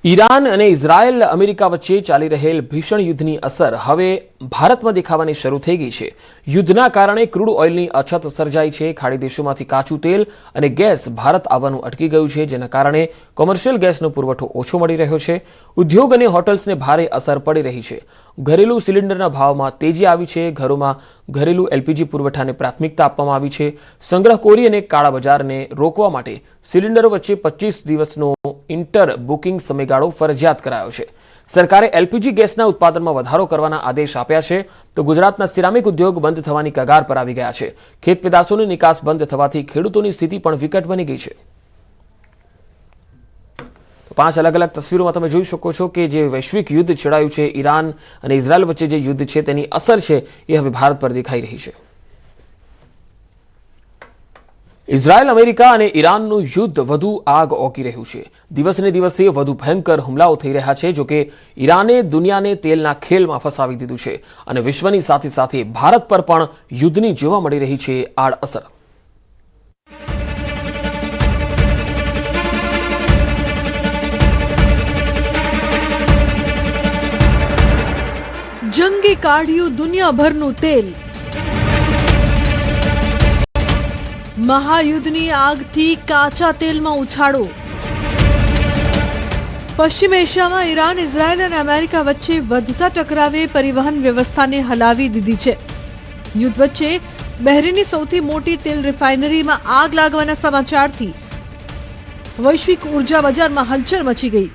Iran અને Israel America વચ્ચે ચાલી રહેલ ભીષણ યુદ્ધની અસર હવે ભારતમાં દેખાવાની શરૂ થઈ ગઈ છે। યુદ્ધના કારણે ક્રૂડ ઓઇલની અછત સર્જાઈ છે। ખાડી દેશોમાંથી કાચું તેલ અને ગેસ ભારત આવવાનું અટકી ગયું છે, જેના કારણે કોમર્શિયલ ગેસનો પુરવઠો ઓછો મળી રહ્યો છે। ઉદ્યોગ અને હોટલ્સને ભારે અસર પડી રહી છે। ઘરેલું સિલિન્ડરના ભાવમાં તેજી આવી છે। ઘરોમાં ઘરેલું એલપીજી પુરવઠાને પ્રાથમિકતા આપવામાં આવી છે। સંગ્રહખોરી અને કાળા બજારને રોકવા માટે સિલિન્ડરો વચ્ચે 25 દિવસનો ઇન્ટર બુકિંગ સમયગાળો ફરજિયાત કરાયો છે। સરકારે એલપીજી ગેસના ઉત્પાદનમાં વધારો કરવાના આદેશ આપ્યા છે, તો ગુજરાતના સિરામિક ઉદ્યોગ બંધ થવાની કગાર પર આવી ગયા છે। ખેત પેદાશોની નિકાસ બંધ થવાથી ખેડૂતોની સ્થિતિ પણ વિકટ બની ગઈ છે। 5 અલગ અલગ તસવીરોમાં તમે જોઈ શકો છો કે જે વૈશ્વિક યુદ્ધ છેડાયું છે, ઈરાન અને ઇઝરાયલ વચ્ચે જે યુદ્ધ છે તેની અસર છે એ હવે ભારત પર દેખાઈ રહી છે। ઇઝરાયલ, અમેરિકા અને ઈરાનનું યુદ્ધ વધુ આગ ઓકી રહ્યું છે। દિવસને દિવસે વધુ ભયંકર હુમલાઓ થઈ રહ્યા છે। જોકે ઈરાને દુનિયાને તેલના ખેલમાં ફસાવી દીધું છે અને વિશ્વની સાથે સાથે ભારત પર પણ યુદ્ધની જોવા મળી રહી છે આડઅસર। જંગે કાઢ્યું દુનિયાભરનું તેલ। મહાયુદ્ધની આગથી કાચા તેલમાં ઉછાળો। પશ્ચિમ એશિયામાં ઈરાન, ઇઝરાયલ અને અમેરિકા વચ્ચે વધતા ટકરાવે પરિવહન વ્યવસ્થાને હલાવી દીધી છે। યુદ્ધ વચ્ચે બહેરીનની સૌથી મોટી તેલ રિફાઇનરીમાં આગ લાગવાના સમાચારથી વૈશ્વિક ઉર્જા બજારમાં હલચલ મચી ગઈ।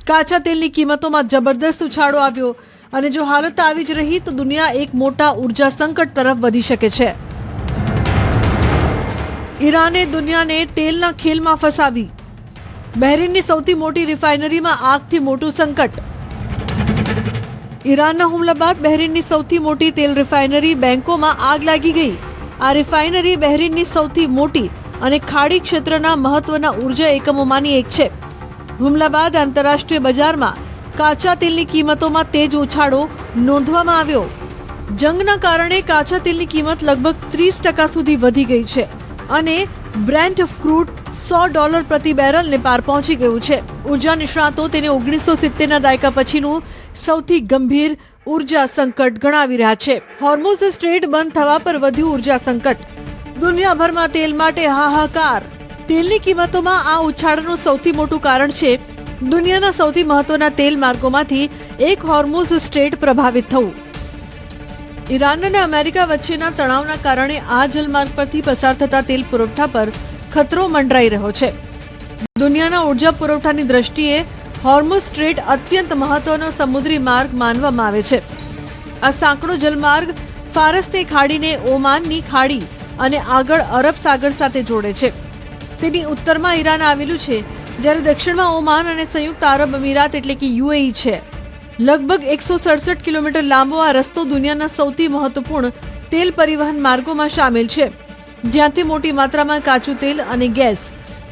કાચા તેલની કિંમતોમાં જબરદસ્ત ઉછાળો આવ્યો અને જો હાલત આવી જ રહી તો દુનિયા એક મોટા ઉર્જા સંકટ તરફ વધી શકે છે। ઈરાને દુનિયાને તેલના ખેલમાં ફસાવી। બહેરીનની સૌથી મોટી રિફાઇનરીમાં આગથી મોટું સંકટ। ઈરાનના હુમલા બાદ બહેરીનની સૌથી મોટી તેલ રિફાઇનરી બેંકોમાં આગ લાગી ગઈ। આ રિફાઇનરી બહેરીનની સૌથી મોટી અને ખાડી ક્ષેત્રના મહત્વના ઉર્જા એકમોમાંની એક છે। હુમલા બાદ આંતરરાષ્ટ્રીય બજારમાં કાચા તેલની કિંમતોમાં તેજ ઉછાળો નોંધવામાં આવ્યો। જંગના કારણે કાચા તેલની કિંમત લગભગ 30% સુધી વધી ગઈ છે અને બ્રેન્ટ ક્રૂડ $100 પ્રતિ બેરલને પાર પહોંચી ગયું છે। ઉર્જા નિષ્ણાતો તેને 1970ના દાયકા પછીનું સૌથી ગંભીર ઉર્જા સંકટ ગણાવી રહ્યા છે। હોર્મુઝ સ્ટ્રેટ બંધ થવા પર વધ્યું ઉર્જા સંકટ। દુનિયાભરમાં તેલ માટે હાહાકાર। તેલની કિંમતોમાં આ ઉછાળનું સૌથી મોટું કારણ છે દુનિયાના સૌથી મહત્વના તેલ માર્ગોમાંથી એક હોર્મુઝ સ્ટ્રેટ પ્રભાવિત થવું। ઈરાન અને અમેરિકા વચ્ચેના તણાવના કારણે આ જલમાર્ગ પરથી પસાર થતા તેલ પુરવઠા પર ખતરો મંડરાઈ રહ્યો છે। દુનિયાના ઉર્જા પુરવઠાની દ્રષ્ટિએ હોર્મુઝ સ્ટ્રેટ અત્યંત મહત્વનો સમુદ્રી માર્ગ માનવામાં આવે છે। આ સાંકડો જલમાર્ગ ફારસની ખાડીને ઓમાનની ખાડી અને આગળ અરબ સાગર સાથે જોડે છે। તેની ઉત્તરમાં ઈરાન આવેલું છે, જ્યારે દક્ષિણમાં ઓમાન અને સંયુક્ત આરબ અમીરાત એટલે કે યુએઈ છે। લગભગ 167 કિલોમીટર લાંબો આ રસ્તો દુનિયાના સૌથી મહત્વપૂર્ણ તેલ પરિવહન માર્ગોમાં સામેલ છે, જ્યાંથી મોટી માત્રામાં કાચું તેલ અને ગેસ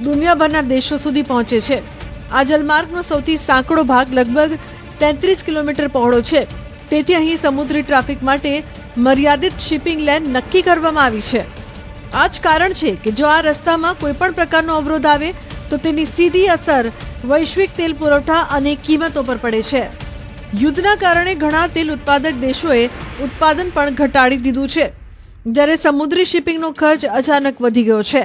દુનિયાભરના દેશો સુધી પહોંચે છે। આ જલમાર્ગનો સૌથી સાંકડો ભાગ લગભગ 33 કિલોમીટર પહોળો છે, તેથી અહીં સમુદ્રી ટ્રાફિક માટે મર્યાદિત શિપિંગ લેન નક્કી કરવામાં આવી છે। આ જ કારણ છે કે જો આ રસ્તામાં કોઈ પણ પ્રકારનો અવરોધ આવે તો તેની સીધી અસર વૈશ્વિક તેલ પુરવઠા અને કિંમતો પર પડે છે। યુદ્ધના કારણે ઘણા તેલ ઉત્પાદક દેશોએ ઉત્પાદન પણ ઘટાડી દીધું છે, જ્યારે સમુદ્રી શિપિંગનો ખર્ચ અચાનક વધી ગયો છે।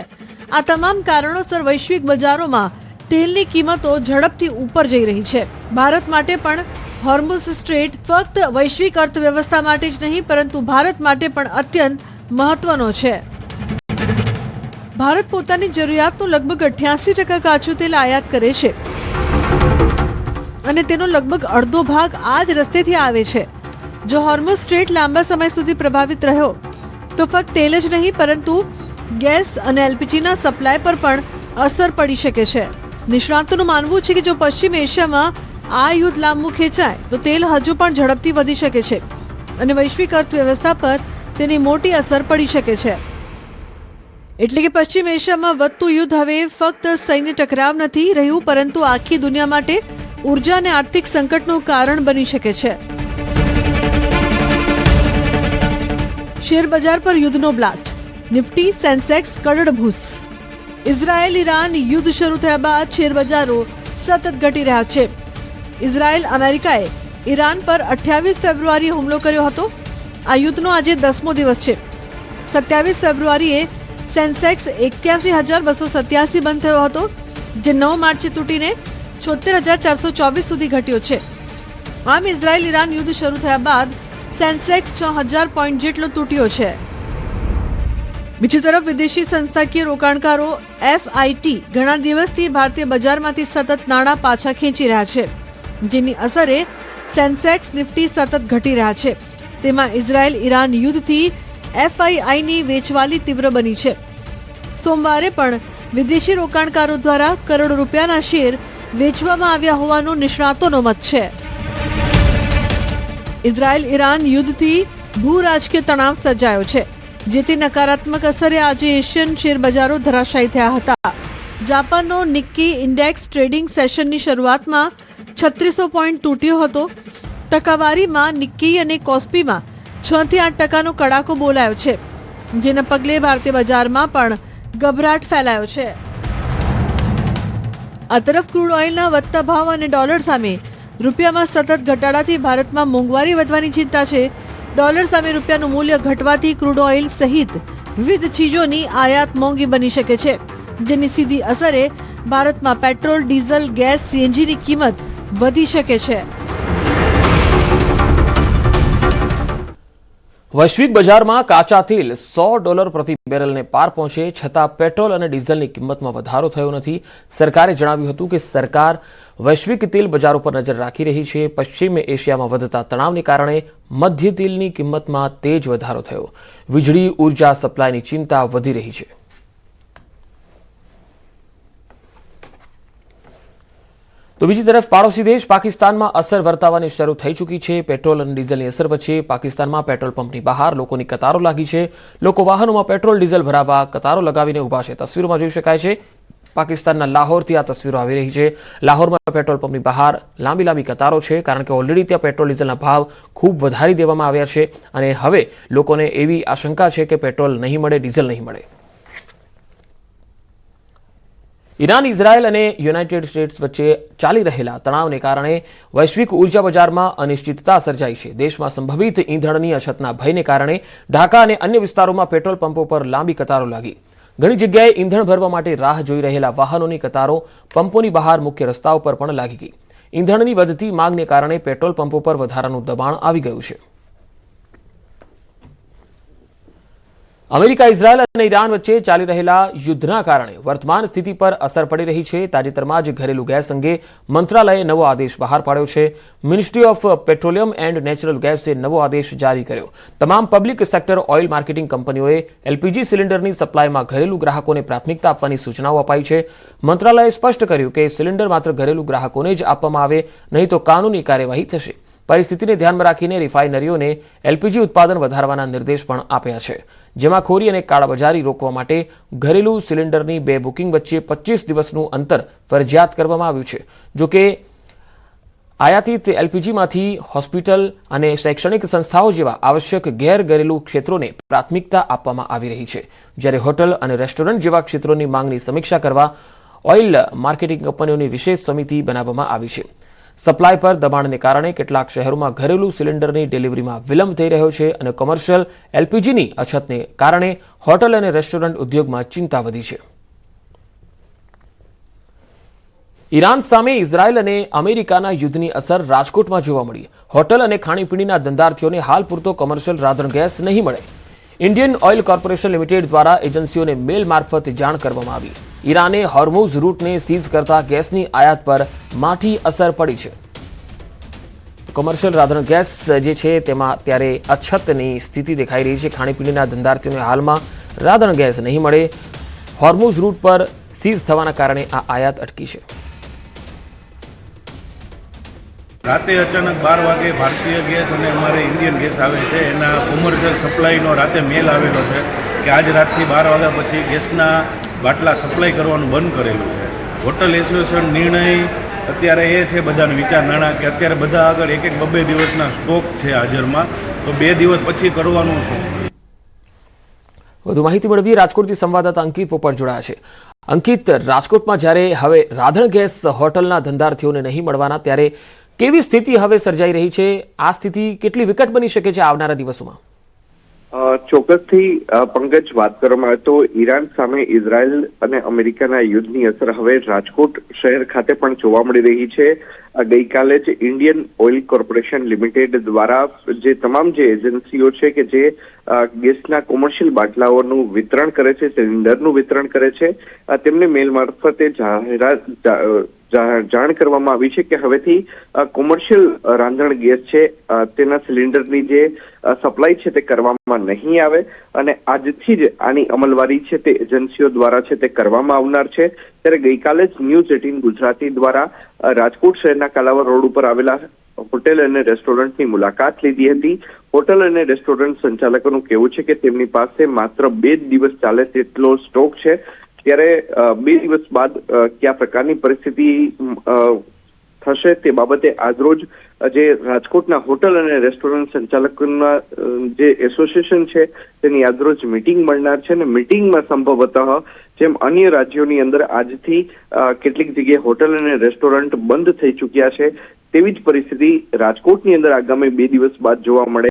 આ તમામ કારણોસર વૈશ્વિક બજારોમાં તેલની કિંમતો ઝડપથી ઉપર જઈ રહી છે। ભારત માટે પણ હોર્મુઝ સ્ટ્રેટ ફક્ત વૈશ્વિક અર્થવ્યવસ્થા માટે જ નહીં, પરંતુ ભારત માટે પણ અત્યંત મહત્વનો છે। ભારત પોતાની જરૂરિયાતનું લગભગ 88% કાચું તેલ આયાત કરે છે અને તેનો લગભગ અડધો ભાગ આ જ રસ્તેથી આવે છે। જો હોર્મુઝ સ્ટ્રેટ લાંબા સમય સુધી પ્રભાવિત રહ્યો તો ફક્ત તેલ જ નહીં, પરંતુ ગેસ અને એલપીજીના સપ્લાય પર પણ અસર પડી શકે છે। નિષ્ણાતોનું માનવું છે કે જો પશ્ચિમ એશિયામાં આ યુદ્ધ લાંબુ ખેંચાય તો તેલ હજુ પણ ઝડપથી વધી શકે છે અને વૈશ્વિક અર્થવ્યવસ્થા પર તેની મોટી અસર પડી શકે છે। એટલે કે પશ્ચિમ એશિયામાં વધતું યુદ્ધ હવે ફક્ત સૈન્ય ટકરાવ નથી રહ્યું, પરંતુ આખી દુનિયા માટે ઉર્જા અને આર્થિક સંકટનું કારણ બની શકે છે। શેર બજાર પર યુદ્ધનો બ્લાસ્ટ। નિફ્ટી, સેન્સેક્સ કડડભૂસ। ઇઝરાયલ ઈરાન યુદ્ધ શરૂ થયા બાદ શેર બજારો સતત ઘટી રહ્યા છે. ઇઝરાયલ અમેરિકાએ ઈરાન પર 28 ફેબ્રુઆરીએ હુમલો કર્યો હતો. આ યુદ્ધનો આજે 10મો દિવસ છે. 27 ફેબ્રુઆરીએ સેન્સેક્સ 81,287 બંધ થયો હતો, જે 9 માર્ચે તૂટીને 76,424 સુધી ઘટ્યો છે. આમ ઇઝરાયલ ઈરાન યુદ્ધ શરૂ થયા બાદ સેન્સેક્સ 6,000 પોઈન્ટ જેટલો તૂટ્યો છે. બીજી તરફ વિદેશી સંસ્થાકીય રોકાણકારો FIT ઘણા દિવસથી ભારતીય બજારમાંથી સતત નાણાં પાછા ખેંચી રહ્યા છે, જેની અસરે સેન્સેક્સ નિફ્ટી સતત ઘટી રહ્યા છે. તેમાં ઇઝરાયલ ઈરાન યુદ્ધથી FIIની વેચવાલી તીવ્ર બની છે. સોમવારે પણ વિદેશી રોકાણકારો દ્વારા કરોડો રૂપિયાના શેર વેચવામાં આવ્યા હોવાનું નિષ્ણાતોનો મત છે. ઇઝરાયલ ઈરાન યુદ્ધથી ભૂ રાજકીય તણાવ સર્જાયો છે, જેથી નકારાત્મક અસરે આજે એશિયન શેર બજારો ધરાશાયી થયા હતા. જાપાનનો નિક્કી ઇન્ડેક્સ ટ્રેડિંગ સેશનની શરૂઆતમાં 3600 પોઈન્ટ તૂટ્યો હતો. ટકાવારીમાં નિક્કી અને કોસ્પીમાં 6 થી 8% કડાકો બોલાયો છે, જેના પગલે ભારતીય બજારમાં પણ ગભરાટ ફેલાયો છે. આ તરફ ક્રૂડ ઓઇલના વધતા ભાવ અને ડોલર સામે રૂપિયામાં સતત ઘટાડાથી ભારતમાં મોંઘવારી વધવાની ચિંતા છે. ડોલર સામે રૂપિયાનું મૂલ્ય ઘટવાથી ક્રૂડ ઓઇલ સહિત વિવિધ ચીજોની આયાત મોંઘી બની શકે છે, જેની સીધી અસરે ભારતમાં પેટ્રોલ, ડીઝલ, ગેસ, CNGની કિંમત વધી શકે છે. વૈશ્વિક બજારમાં કાચા તેલ $100 પ્રતિ બેરલને પાર પહોંચે છતાં પેટ્રોલ અને ડીઝલની કિંમતમાં વધારો થયો નથી. સરકારે જણાવ્યું હતું કે સરકાર વૈશ્વિક તેલ બજારો પર નજર રાખી રહી છે. પશ્ચિમ એશિયામાં વધતા તણાવને કારણે મધ્ય તેલની કિંમતમાં તેજ વધારો થયો. વીજળી ઉર્જા સપ્લાયની ચિંતા વધી રહી છે. તો બીજી તરફ પાડોશી દેશ પાકિસ્તાનમાં અસર વર્તાવાની શરૂ થઈ ચૂકી છે. પેટ્રોલ અને ડીઝલની અસર વચ્ચે પાકિસ્તાનમાં પેટ્રોલ પંપની બહાર લોકોની કતારો લાગી છે. લોકો વાહનોમાં પેટ્રોલ ડીઝલ ભરાવવા કતારો લગાવીને ઉભા છે. તસવીરોમાં જોઈ શકાય છે પાકિસ્તાનના લાહોરથી આ તસવીરો આવી રહી છે. લાહોરમાં પેટ્રોલ પંપની બહાર લાંબી કતારો છે, કારણ કે ઓલરેડી ત્યાં પેટ્રોલ ડીઝલના ભાવ ખૂબ વધારી દેવામાં આવ્યા છે અને હવે લોકોને એવી આશંકા છે કે પેટ્રોલ નહીં મળે, ડીઝલ નહીં મળે. ઈરાન, ઇઝરાયલ અને યુનાઇટેડ સ્ટેટ્સ વચ્ચે ચાલી રહેલા તણાવને કારણે વૈશ્વિક ઉર્જા બજારમાં અનિશ્ચિતતા સર્જાઈ છે. દેશમાં સંભવિત ઈંધણની અછતના ભયને કારણે ઢાકા અને અન્ય વિસ્તારોમાં પેટ્રોલ પંપો પર લાંબી કતારો લાગી. ઘણી જગ્યાએ ઈંધણ ભરવા માટે રાહ જોઈ રહેલા વાહનોની કતારો પંપોની બહાર મુખ્ય રસ્તાઓ પર પણ લાગી ગઈ. ઈંધણની વધતી માંગને કારણે પેટ્રોલ પંપો પર વધારાનું દબાણ આવી ગયું છે. અમેરિકા, ઇઝરાયલ અને ઈરાન વચ્ચે ચાલી રહેલા યુદ્ધના કારણે વર્તમાન સ્થિતિ પર અસર પડી રહી છે. તાજેતરમાં જ ઘરેલું ગેસ અંગે મંત્રાલયે નવો આદેશ બહાર પાડ્યો છે. Ministry of petroleum and natural ગેસે નવો આદેશ જારી કર્યો. તમામ પબ્લિક સેક્ટર ઓઇલ માર્કેટિંગ કંપનીઓએ LPG સિલિન્ડરની સપ્લાયમાં ઘરેલું ગ્રાહકોને પ્રાથમિકતા આપવાની સૂચનાઓ અપાઈ છે. મંત્રાલયે સ્પષ્ટ કર્યું કે સિલિન્ડર માત્ર ઘરેલું ગ્રાહકોને જ આપવામાં આવે, નહીં તો કાનૂની કાર્યવાહી થશે. પરિસ્થિતિને ધ્યાનમાં રાખીને રિફાઇનરીઓને LPG ઉત્પાદન વધારવાના નિર્દેશ પણ આપ્યા છે. જમાખોરી અને કાળાબજારી રોકવા માટે ઘરેલું સિલિન્ડરની 2 બુકિંગ વચ્ચે 25 દિવસનું અંતર ફરજિયાત કરવામાં આવ્યું છે. જોકે આયાતિત LPGમાંથી હોસ્પિટલ અને શૈક્ષણિક સંસ્થાઓ જેવા આવશ્યક ઘરેલું ક્ષેત્રોને પ્રાથમિકતા આપવામાં આવી રહી છે, જ્યારે હોટલ અને રેસ્ટોરન્ટ જેવા ક્ષેત્રોની માંગની સમીક્ષા કરવા ઓઇલ માર્કેટિંગ કંપનીઓની વિશેષ સમિતિ બનાવવામાં આવી છે. સપ્લાય પર દબાણને કારણે કેટલાક શહેરોમાં ઘરેલું સિલિન્ડરની ડિલિવરીમાં વિલંબ થઈ રહ્યો છે અને કોમર્શિયલ LPGની અછતને કારણે હોટલ અને રેસ્ટોરન્ટ ઉદ્યોગમાં ચિંતા વધી છે. ઈરાન સામે ઇઝરાયલ અને અમેરિકાના યુદ્ધની અસર રાજકોટમાં જોવા મળી. હોટલ અને ખાણીપીણીના ધંધાર્થીઓને હાલ પૂરતો કોમર્શિયલ રાંધણ ગેસ નહીં મળે. ઇન્ડિયન ઓઇલ કોર્પોરેશન લિમિટેડ દ્વારા એજન્સીઓને મેલ મારફત જાણ કરવામાં આવી. ઈરાને હોર્મુઝ રૂટને સીઝ કરતા ગેસની આયાત પર માઠી અસર પડી છે. કોમર્શિયલ રાંધણ ગેસ જે છે તેમાં અત્યારે અછતની સ્થિતિ દેખાઈ રહી છે. ખાણીપીણીના ધંધાર્થીઓને હાલમાં રાંધણ ગેસ નહીં મળે. હોર્મુઝ રૂટ પર સીઝ થવાના કારણે આ આયાત અટકી છે. રાતે અચાનક 12 વાગે ભારતીય ગેસ અને અમારે ઇન્ડિયન ગેસ આવે છે, એના કોમર્શિયલ સપ્લાયનો રાતે મેલ આવેલો છે કે આજ રાતથી 12 વાગ્યા પછી ગેસના બાટલા સપ્લાય કરવાનું બંધ કરેલું છે. હોટલ એસોસિએશન નિર્ણય અત્યારે એ છે બધાને વિચારધારણા કે અત્યારે બધા આગળ 1-2 દિવસના સ્ટોક છે હાજરમાં, તો 2 દિવસ પછી કરવાનું છે. વધુ માહિતી મેળવી રાજકોટથી સંવાદદાતા અંકિત પોપટ જોડાયા છે. અંકિત, રાજકોટમાં જ્યારે હવે રાધણ ગેસ હોટલના ધંધાર્થીઓને નહીં મળવાના, ત્યારે કેવી સ્થિતિ હવે સર્જાઈ રહી છે? આ સ્થિતિ કેટલી વિકટ બની શકે છે આવનારા દિવસોમાં? ચોક્કસથી પંકજ, વાત કરવામાં આવે તો ઈરાન સામે ઇઝરાયલ અને અમેરિકાના યુદ્ધની અસર હવે રાજકોટ શહેર ખાતે પણ જોવા મળી રહી છે. ગઈકાલે જ ઇન્ડિયન ઓઇલ કોર્પોરેશન લિમિટેડ દ્વારા જે તમામ જે એજન્સીઓ છે કે જે ગેસના કોમર્શિયલ બાટલાઓનું વિતરણ કરે છે, સિલિન્ડરનું વિતરણ કરે છે, તેમને મેલ મારફતે જાણ કરવામાં આવી છે કે હવેથી કોમર્શિયલ રાંધણ ગેસ છે તેના સિલિન્ડરની જે સપ્લાય છે તે કરવામાં નહીં આવે અને આજથી જ આની અમલવારી છે તે એજન્સીઓ દ્વારા છે તે કરવામાં આવનાર છે. ત્યારે ગઈકાલે જ ન્યૂઝ 18 ગુજરાતી દ્વારા રાજકોટ શહેરના કાલાવડ રોડ ઉપર આવેલા હોટેલ અને રેસ્ટોરન્ટની મુલાકાત લીધી હતી. હોટેલ અને રેસ્ટોરન્ટ સંચાલકોનું કહેવું છે કે તેમની પાસે માત્ર 2 દિવસ ચાલે તેટલો સ્ટોક છે. ત્યારે 2 દિવસ બાદ કયા પ્રકારની પરિસ્થિતિ થશે તે બાબતે આજરોજ જે રાજકોટના હોટલ અને રેસ્ટોરન્ટ સંચાલકોના જે એસોસિએશન છે તેની આજરોજ મીટિંગ મળનાર છે અને મીટિંગમાં સંભવતઃ જેમ અન્ય રાજ્યોની અંદર આજથી કેટલીક જગ્યાએ હોટલ અને રેસ્ટોરન્ટ બંધ થઈ ચૂક્યા છે તેવી જ પરિસ્થિતિ રાજકોટની અંદર આગામી 2 દિવસ બાદ જોવા મળે